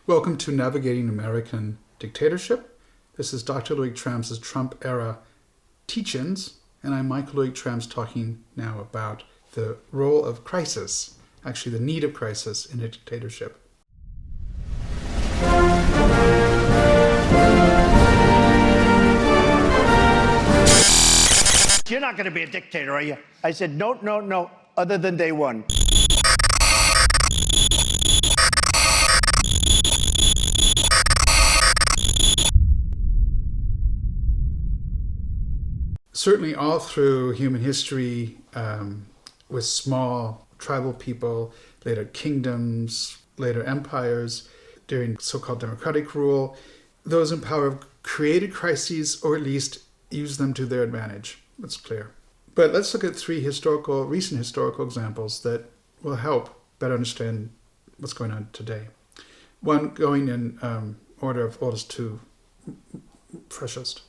Welcome to Navigating American Dictatorship. This is Dr. Loic Trams's Trump-era teach-ins, and I'm Michael Loic Trams talking now about the role of crisis, actually the need of crisis in a dictatorship. You're not going to be a dictator, are you? I said, no, other than day one. Certainly all through human history, with small tribal people, later kingdoms, later empires, during so-called democratic rule, those in power have created crises or at least used them to their advantage. That's clear. But let's look at three recent historical examples that will help better understand what's going on today. One going in order of oldest to freshest.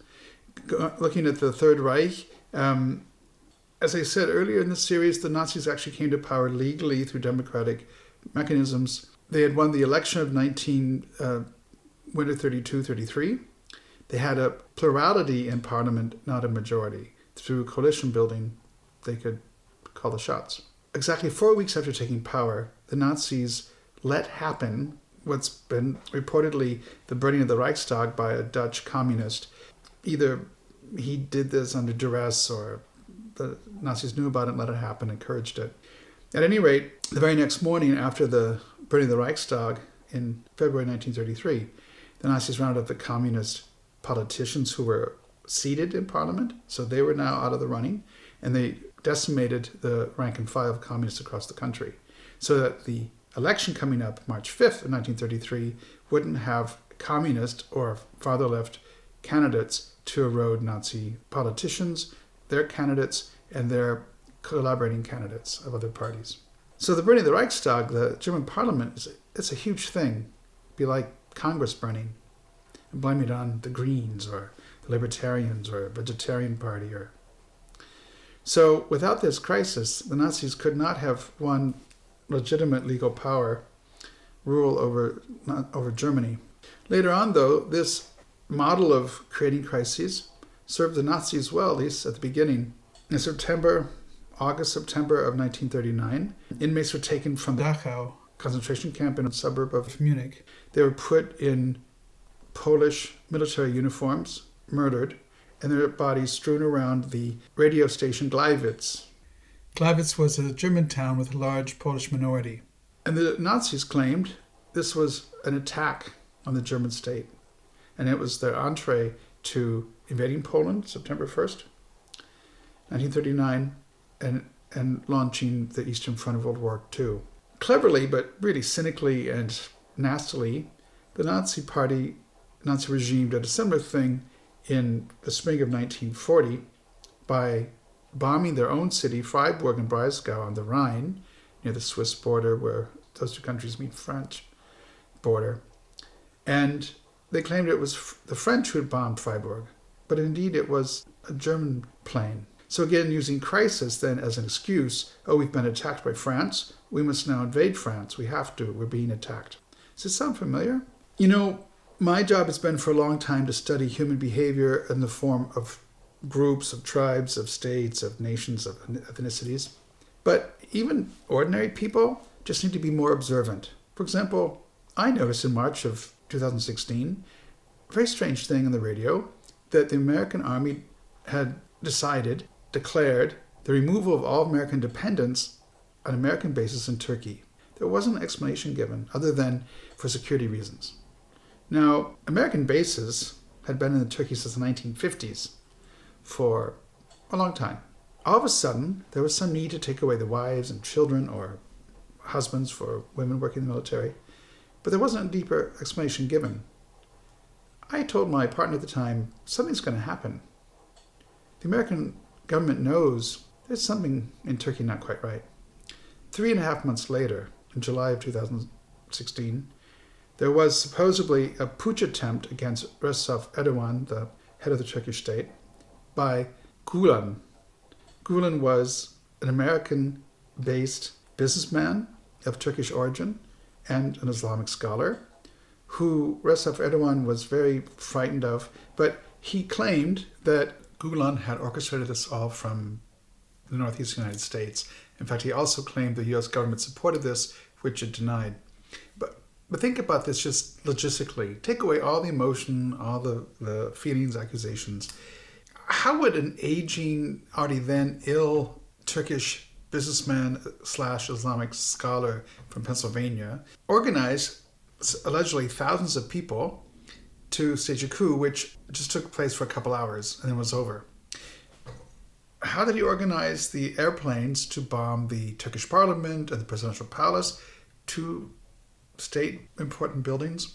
Looking at the Third Reich, as I said earlier in the series, the Nazis actually came to power legally through democratic mechanisms. They had won the election of winter 32-33. They had a plurality in parliament, not a majority. Through coalition building, they could call the shots. Exactly 4 weeks after taking power, the Nazis let happen what's been reportedly the burning of the Reichstag by a Dutch communist. Either he did this under duress or the Nazis knew about it and let it happen, encouraged it. At any rate, the very next morning after the burning of the Reichstag in February 1933, the Nazis rounded up the communist politicians who were seated in parliament, so they were now out of the running, and they decimated the rank and file of communists across the country, so that the election coming up March 5th of 1933 wouldn't have communist or farther left candidates to erode Nazi politicians, their candidates, and their collaborating candidates of other parties. So the burning of the Reichstag, the German parliament, it's a huge thing. It'd be like Congress burning and blame it on the Greens or the Libertarians or Vegetarian Party. So without this crisis, the Nazis could not have won legitimate legal power, rule over Germany. Later on, though, this model of creating crises served the Nazis well, at least at the beginning. In September of 1939, inmates were taken from Dachau concentration camp in a suburb of Munich. They were put in Polish military uniforms, murdered, and their bodies strewn around the radio station Gleiwitz. Gleiwitz was a German town with a large Polish minority. And the Nazis claimed this was an attack on the German state. And it was their entree to invading Poland, September 1st, 1939, and launching the Eastern Front of World War II. Cleverly, but really cynically and nastily, the Nazi regime did a similar thing in the spring of 1940 by bombing their own city, Freiburg and Breisgau on the Rhine, near the Swiss border where those two countries meet French border. And they claimed it was the French who had bombed Freiburg, but indeed it was a German plane. So again, using crisis then as an excuse, we've been attacked by France, we must now invade France, we have to, we're being attacked. Does this sound familiar? You know, my job has been for a long time to study human behavior in the form of groups, of tribes, of states, of nations, of ethnicities. But even ordinary people just need to be more observant. For example, I noticed in March of 2016, a very strange thing on the radio, that the American Army had declared the removal of all American dependents on American bases in Turkey. There wasn't an explanation given other than for security reasons. Now, American bases had been in Turkey since the 1950s for a long time. All of a sudden, there was some need to take away the wives and children or husbands for women working in the military, but there wasn't a deeper explanation given. I told my partner at the time, something's going to happen. The American government knows there's something in Turkey not quite right. 3.5 months later, in July of 2016, there was supposedly a putsch attempt against Recep Erdogan, the head of the Turkish state, by Gulen. Gulen was an American-based businessman of Turkish origin and an Islamic scholar who Recep Erdogan was very frightened of, but he claimed that Gulen had orchestrated this all from the northeast United States. In fact, he also claimed the U.S. government supported this, which it denied. But think about this just logistically. Take away all the emotion, all the feelings, accusations. How would an aging, already then ill Turkish businessman / Islamic scholar from Pennsylvania organize allegedly thousands of people to stage a coup, which just took place for a couple hours and then was over? How did he organize the airplanes to bomb the Turkish parliament and the presidential palace, two state important buildings?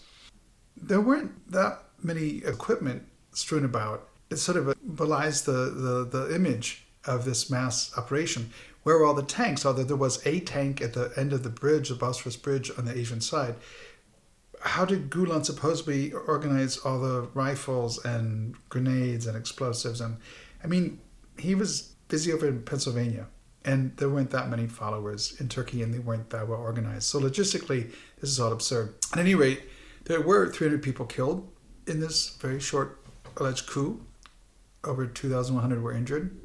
There weren't that many equipment strewn about. It sort of belies the image of this mass operation. Where were all the tanks? Although there was a tank at the end of the bridge, the Bosphorus Bridge on the Asian side. How did Gulen supposedly organize all the rifles and grenades and explosives? And I mean, he was busy over in Pennsylvania, and there weren't that many followers in Turkey, and they weren't that well organized. So logistically, this is all absurd. At any rate, there were 300 people killed in this very short alleged coup. Over 2,100 were injured.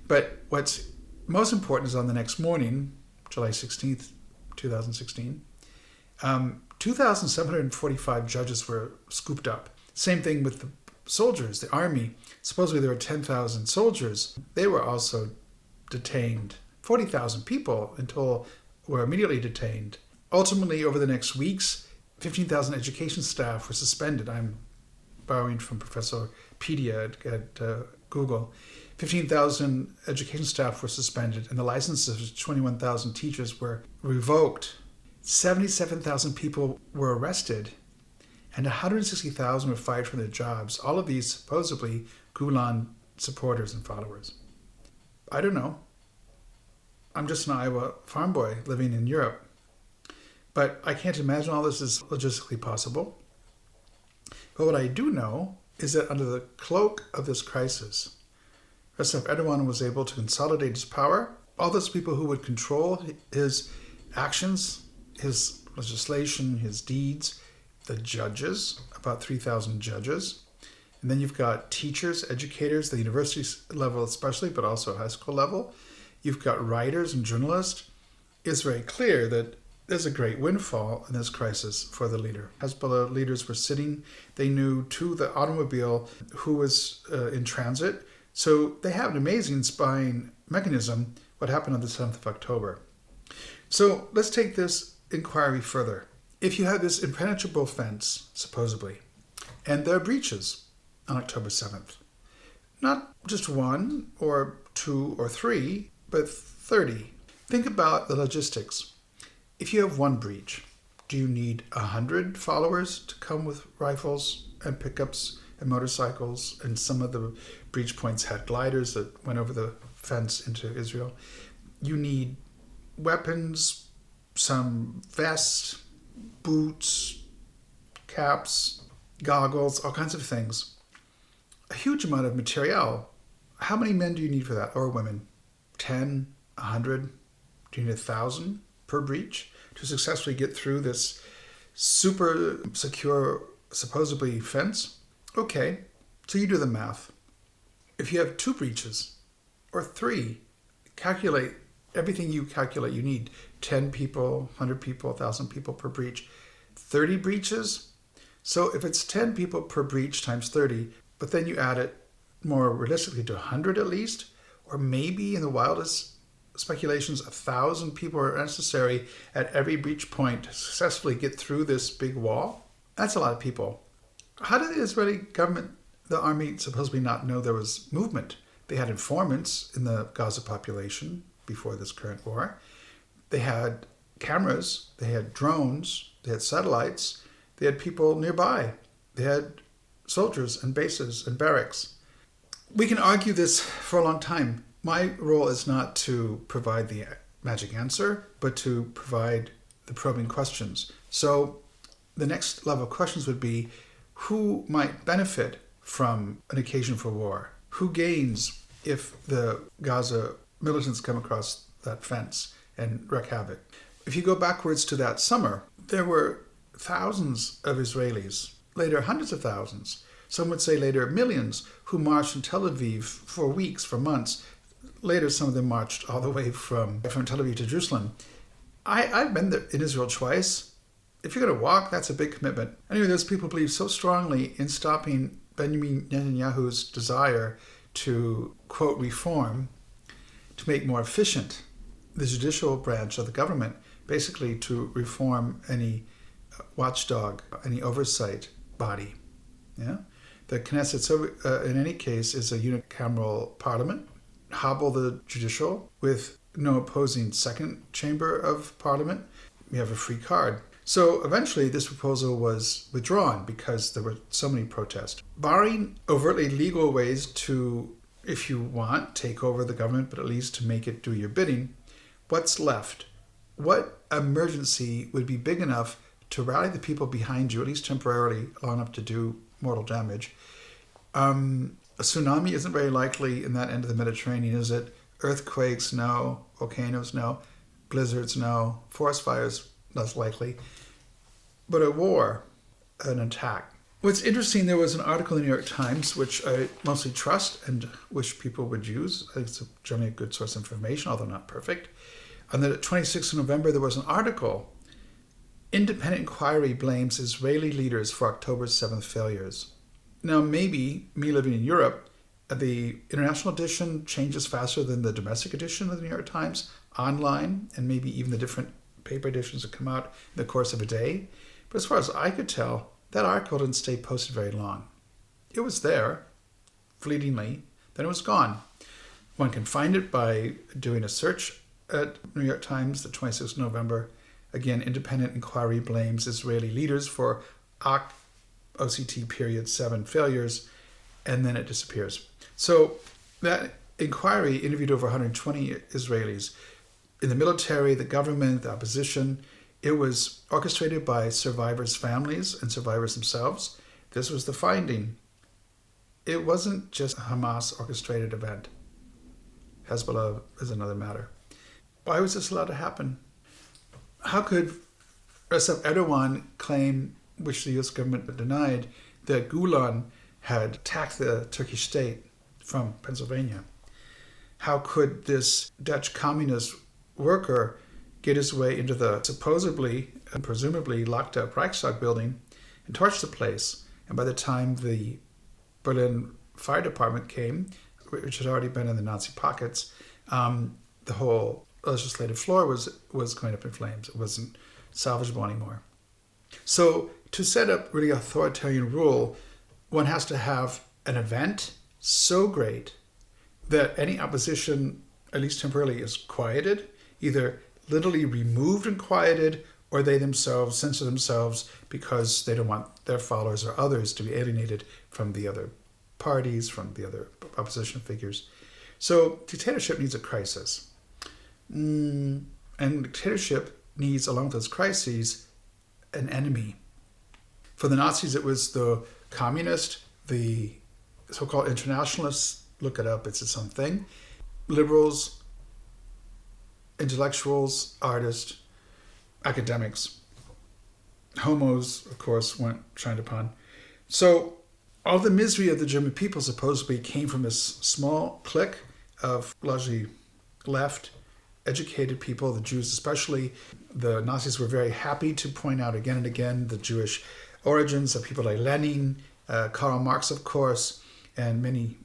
But what's most important is on the next morning, July 16th, 2016, 2,745 judges were scooped up. Same thing with the soldiers, the army. Supposedly there were 10,000 soldiers. They were also detained. 40,000 people in total were immediately detained. Ultimately, over the next weeks, 15,000 education staff were suspended. I'm borrowing from Professor Pedia at Google. 15,000 education staff were suspended, and the licenses of 21,000 teachers were revoked. 77,000 people were arrested, and 160,000 were fired from their jobs. All of these supposedly Gulen supporters and followers. I don't know. I'm just an Iowa farm boy living in Europe. But I can't imagine all this is logistically possible. But what I do know is that under the cloak of this crisis, Recep Erdogan was able to consolidate his power. All those people who would control his actions, his legislation, his deeds, the judges, about 3,000 judges. And then you've got teachers, educators, the university level especially, but also high school level. You've got writers and journalists. It's very clear that there's a great windfall in this crisis for the leader. Hezbollah leaders were sitting, they knew to the automobile who was in transit. So they have an amazing spying mechanism, what happened on the 7th of October. So let's take this inquiry further. If you have this impenetrable fence, supposedly, and there are breaches on October 7th, not just one or two or three, but 30. Think about the logistics. If you have one breach, do you need 100 followers to come with rifles and pickups and motorcycles? And some of the breach points had gliders that went over the fence into Israel. You need weapons, some vests, boots, caps, goggles, all kinds of things. A huge amount of material. How many men do you need for that, or women? 10, 100? Do you need 1,000 per breach to successfully get through this super secure, supposedly fence? Okay, so you do the math. If you have 2 breaches or 3, calculate everything you calculate you need. 10 people, 100 people, 1,000 people per breach. 30 breaches? So if it's 10 people per breach times 30, but then you add it more realistically to 100 at least, or maybe in the wildest speculations, 1,000 people are necessary at every breach point to successfully get through this big wall. That's a lot of people. How did the Israeli government, the army, supposedly not know there was movement? They had informants in the Gaza population before this current war. They had cameras, they had drones, they had satellites, they had people nearby. They had soldiers and bases and barracks. We can argue this for a long time. My role is not to provide the magic answer, but to provide the probing questions. So the next level of questions would be, who might benefit from an occasion for war? Who gains if the Gaza militants come across that fence and wreak havoc? If you go backwards to that summer, there were thousands of Israelis, later hundreds of thousands, some would say later millions, who marched in Tel Aviv for weeks, for months. Later, some of them marched all the way from Tel Aviv to Jerusalem. I've been there in Israel twice. If you're going to walk, that's a big commitment. Anyway, those people believe so strongly in stopping Benjamin Netanyahu's desire to, quote, reform, to make more efficient the judicial branch of the government, basically to reform any watchdog, any oversight body. Yeah, the Knesset, so in any case, is a unicameral parliament. Hobble the judicial with no opposing second chamber of parliament. We have a free card. So eventually this proposal was withdrawn because there were so many protests. Barring overtly legal ways to, if you want, take over the government, but at least to make it do your bidding, what's left? What emergency would be big enough to rally the people behind you, at least temporarily, long enough to do mortal damage? A tsunami isn't very likely in that end of the Mediterranean, is it? Earthquakes, no. Volcanoes, no. Blizzards, no. Forest fires, less likely. But a war, an attack. What's interesting, there was an article in the New York Times, which I mostly trust and wish people would use. I think it's generally a good source of information, although not perfect. On the 26th of November, there was an article. Independent inquiry blames Israeli leaders for October 7th failures. Now, maybe, me living in Europe, the international edition changes faster than the domestic edition of the New York Times online, and maybe even the different paper editions that come out in the course of a day. But as far as I could tell, that article didn't stay posted very long. It was there, fleetingly, then it was gone. One can find it by doing a search at New York Times, the 26th of November. Again, independent inquiry blames Israeli leaders for OCT period 7 failures, and then it disappears. So that inquiry interviewed over 120 Israelis in the military, the government, the opposition. It was orchestrated by survivors' families and survivors themselves. This was the finding. It wasn't just a Hamas orchestrated event. Hezbollah is another matter. Why was this allowed to happen? How could Recep Erdogan claim, which the U.S. government denied, that Gulen had attacked the Turkish state from Pennsylvania? How could this Dutch communist worker get his way into the supposedly and presumably locked up Reichstag building and torch the place? And by the time the Berlin Fire Department came, which had already been in the Nazi pockets, the whole legislative floor was going up in flames. It wasn't salvageable anymore. So to set up really authoritarian rule, one has to have an event so great that any opposition, at least temporarily, is quieted, either literally removed and quieted, or they themselves censor themselves because they don't want their followers or others to be alienated from the other parties, from the other opposition figures. So dictatorship needs a crisis. And dictatorship needs, along with those crises, an enemy. For the Nazis, it was the communist, the so-called internationalists. Look it up, it's its own thing. Liberals, intellectuals, artists, academics. Homos, of course, weren't shined upon. So all the misery of the German people supposedly came from this small clique of largely left, educated people, the Jews especially. The Nazis were very happy to point out again and again the Jewish origins of people like Lenin, Karl Marx, of course, and many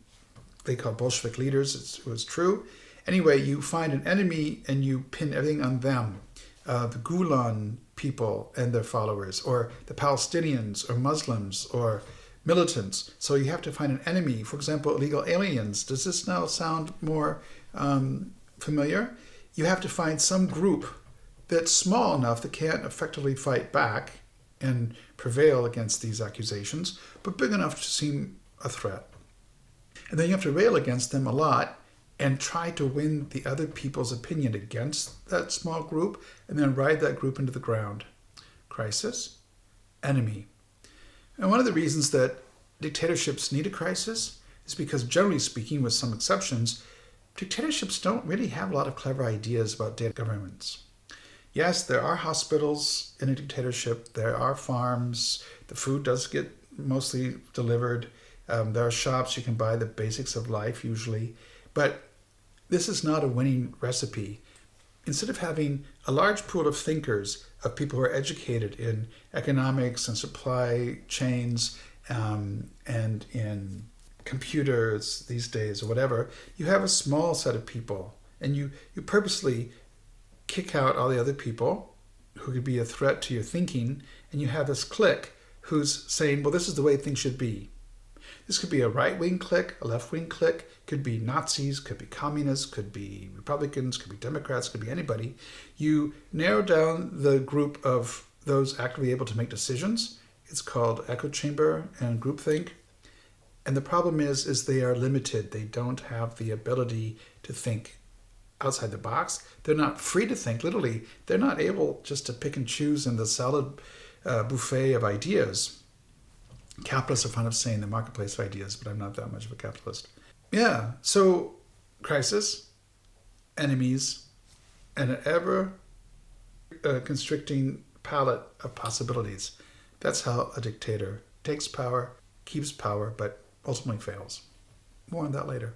they call Bolshevik leaders. It was true. Anyway, you find an enemy and you pin everything on them. The Gulen people and their followers, or the Palestinians, or Muslims, or militants. So you have to find an enemy. For example, illegal aliens. Does this now sound more familiar? You have to find some group that's small enough that can't effectively fight back and prevail against these accusations, but big enough to seem a threat. And then you have to rail against them a lot and try to win the other people's opinion against that small group, and then ride that group into the ground. Crisis, enemy. And one of the reasons that dictatorships need a crisis is because, generally speaking, with some exceptions, dictatorships don't really have a lot of clever ideas about data governments. Yes, there are hospitals in a dictatorship. There are farms. The food does get mostly delivered. There are shops you can buy the basics of life usually. But this is not a winning recipe. Instead of having a large pool of thinkers, of people who are educated in economics and supply chains and in computers these days or whatever, you have a small set of people, and you purposely kick out all the other people who could be a threat to your thinking, and you have this clique who's saying, well, this is the way things should be. This could be a right-wing clique, a left-wing clique, could be Nazis, could be communists, could be Republicans, could be Democrats, could be anybody. You narrow down the group of those actively able to make decisions. It's called echo chamber and groupthink. And the problem is they are limited. They don't have the ability to think outside the box. They're not free to think. Literally, they're not able just to pick and choose in the salad buffet of ideas. Capitalists are fond of saying the marketplace of ideas, but I'm not that much of a capitalist. Yeah, so crisis, enemies, and an ever constricting palette of possibilities. That's how a dictator takes power, keeps power, but ultimately fails. More on that later.